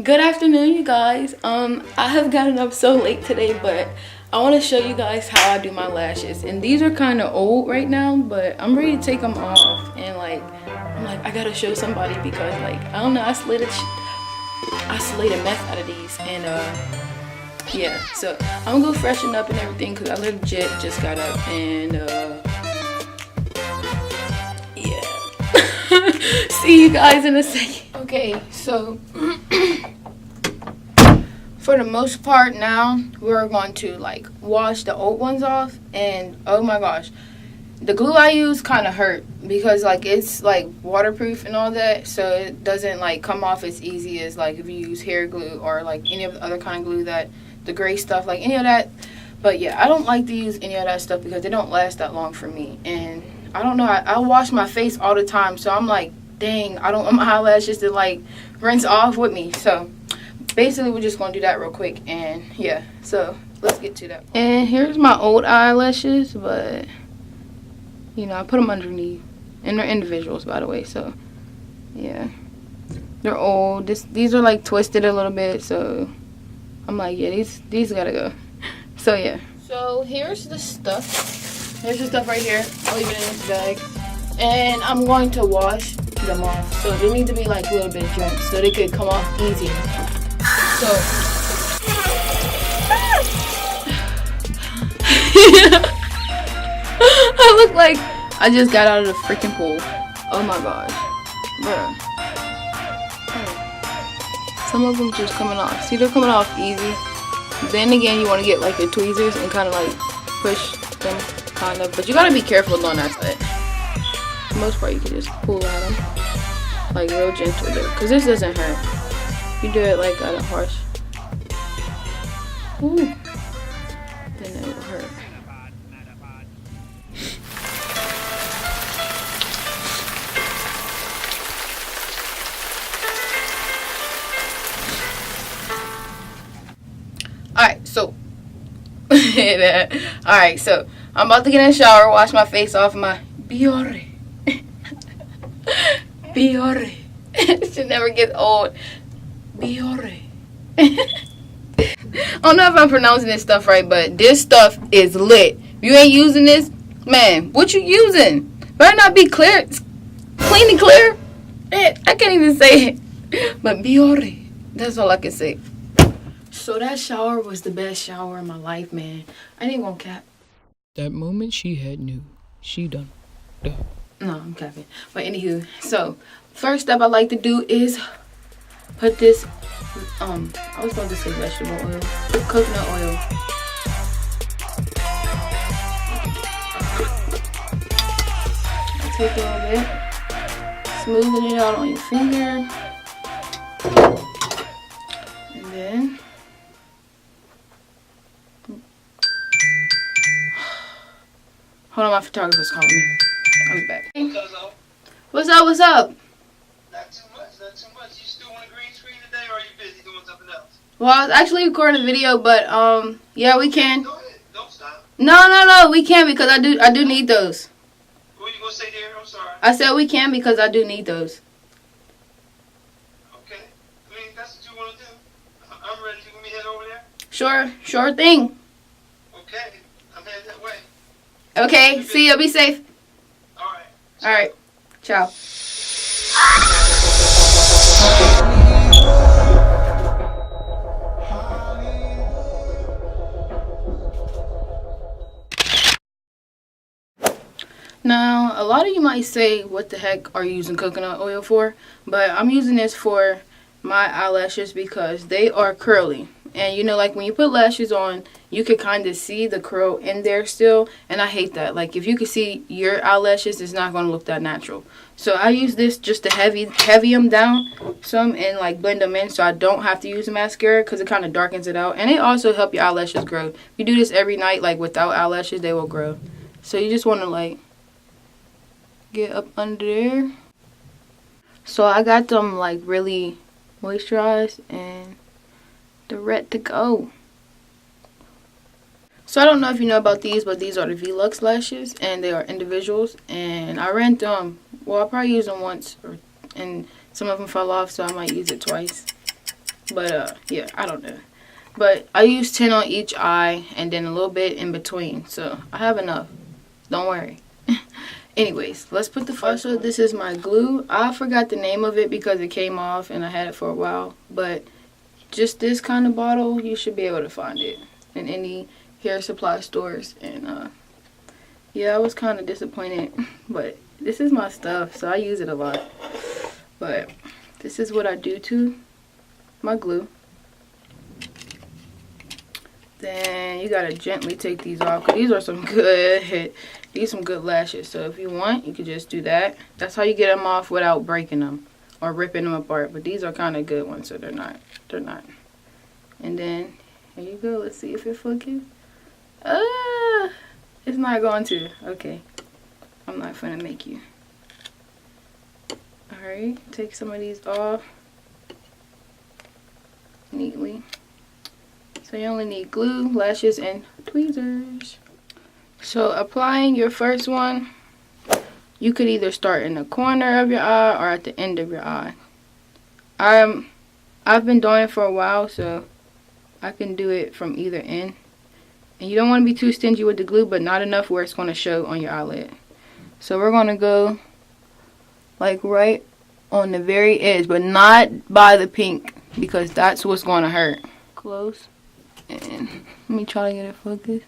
Good afternoon, you guys. I have gotten up so late today, but I want to show you guys how I do my lashes. And these are kind of old right now, but I'm ready to take them off. And I'm like, I gotta show somebody because I don't know, I slayed a mess out of these. And yeah, so I'm gonna go freshen up and everything because I legit just got up and yeah. See you guys in a second. Okay, so for the most part now, we're going to wash the old ones off. And oh my gosh, the glue I use kind of hurt because it's waterproof and all that, so it doesn't come off as easy as if you use hair glue or any of the other kind of glue, that the gray stuff, any of that. But yeah, I don't like to use any of that stuff because they don't last that long for me. And I don't know, I wash my face all the time, so I'm like, dang, I don't want my eyelashes to rinse off with me. So basically we're just gonna do that real quick. And yeah, so let's get to that. And here's my old eyelashes, but you know, I put them underneath, and they're individuals, by the way. So yeah, they're old. These are twisted a little bit, so I'm like, yeah, these gotta go. So yeah, so here's the stuff. Here's the stuff right here. I'll leave it in this bag, and I'm going to wash them off. So they need to be a little bit drenched so they could come off easier. So I look like I just got out of the freaking pool. Oh my gosh, bruh. Some of them just coming off. See, they're coming off easy. Then again, you want to get your tweezers and kind of push them, kind of. But you gotta be careful doing that side. For the most part, you can just pull at them real gentle though, because this doesn't hurt. You do it at a harsh. Ooh. Then it will hurt. Alright, so alright, so I'm about to get in the shower, wash my face off my Bioré. Bioré. It should never get old. Bioré. I don't know if I'm pronouncing this stuff right, but this stuff is lit. If you ain't using this, man, what you using? Better not be clear, clean and clear. I can't even say it. But Bioré, that's all I can say. So that shower was the best shower in my life, man. I ain't gonna cap. That moment she had knew. She done. Duh. No, I'm capping. But anywho, so first step I like to do is put this, I was about to say vegetable oil, coconut oil. I take a little bit, smoothing it out on your finger, and then hold on, my photographer's calling me. I'll be back. What's up? What's up? Not too much. Not too much. You still want a green screen today, or are you busy doing something else? Well, I was actually recording a video, but yeah, we can. Go ahead. Don't stop. No, we can because I do need those. What are you gonna say there? I'm sorry. I said we can because I do need those. Okay. I mean, that's what you want to do. I'm ready. You want me to head over there? Sure thing. Okay. I'm headed that way. Okay, see ya. Be safe. All right. Ciao. Now, a lot of you might say, what the heck are you using coconut oil for? But I'm using this for my eyelashes because they are curly. And you know, when you put lashes on, you can kind of see the curl in there still. And I hate that. If you can see your eyelashes, it's not going to look that natural. So I use this just to heavy them down some and blend them in so I don't have to use mascara because it kind of darkens it out. And it also helps your eyelashes grow. If you do this every night, without eyelashes, they will grow. So you just want to get up under there. So I got them really moisturized and they're ready to go. So I don't know if you know about these, but these are the Vluxe lashes, and they are individuals. And I ran through them. Well, I probably used them once, and some of them fell off, so I might use it twice. But yeah, I don't know. But I use 10 on each eye and then a little bit in between. So I have enough. Don't worry. Anyways, let's put the first. So this is my glue. I forgot the name of it because it came off and I had it for a while. But just this kind of bottle, you should be able to find it in any hair supply stores. And yeah, I was kind of disappointed. But this is my stuff, so I use it a lot. But this is what I do to my glue. Then you gotta gently take these off, because these are some good lashes. So if you want, you could just do that. That's how you get them off without breaking them or ripping them apart. But these are kind of good ones, so they're not. And then here you go. Let's see if it focus. It's not going to. Okay, I'm not gonna make you. All right, take some of these off neatly. So you only need glue, lashes, and tweezers. So applying your first one, you could either start in the corner of your eye or at the end of your eye. I've been doing it for a while, so I can do it from either end. And you don't want to be too stingy with the glue, but not enough where it's going to show on your eyelid. So we're going to go like right on the very edge, but not by the pink, because that's what's going to hurt. Close. And let me try to get it focused.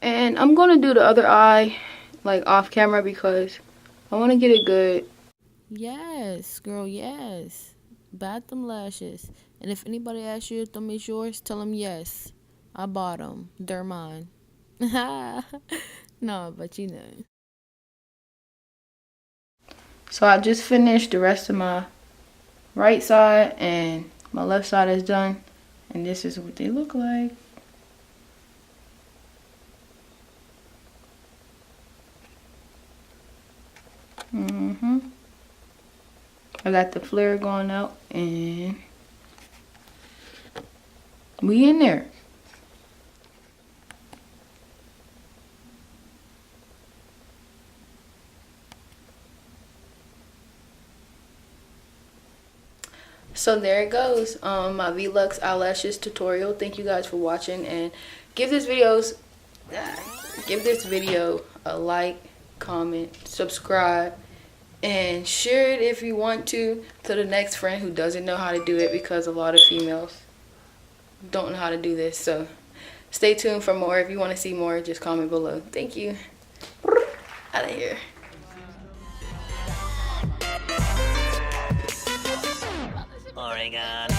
And I'm going to do the other eye like off camera because I want to get it good. Yes, girl, yes. Bat them lashes. And if anybody asks you if them is yours, tell them yes. I bought them. They're mine. No, but you know. So I just finished the rest of my right side and my left side is done. And this is what they look like. I got the flare going out and we in there. So there it goes, my Vluxe eyelashes tutorial. Thank you guys for watching, and give this video a like, comment, subscribe, and share it if you want to the next friend who doesn't know how to do it, because a lot of females don't know how to do this. So stay tuned for more. If you want to see more, just comment below. Thank you. Out of here. Oregon.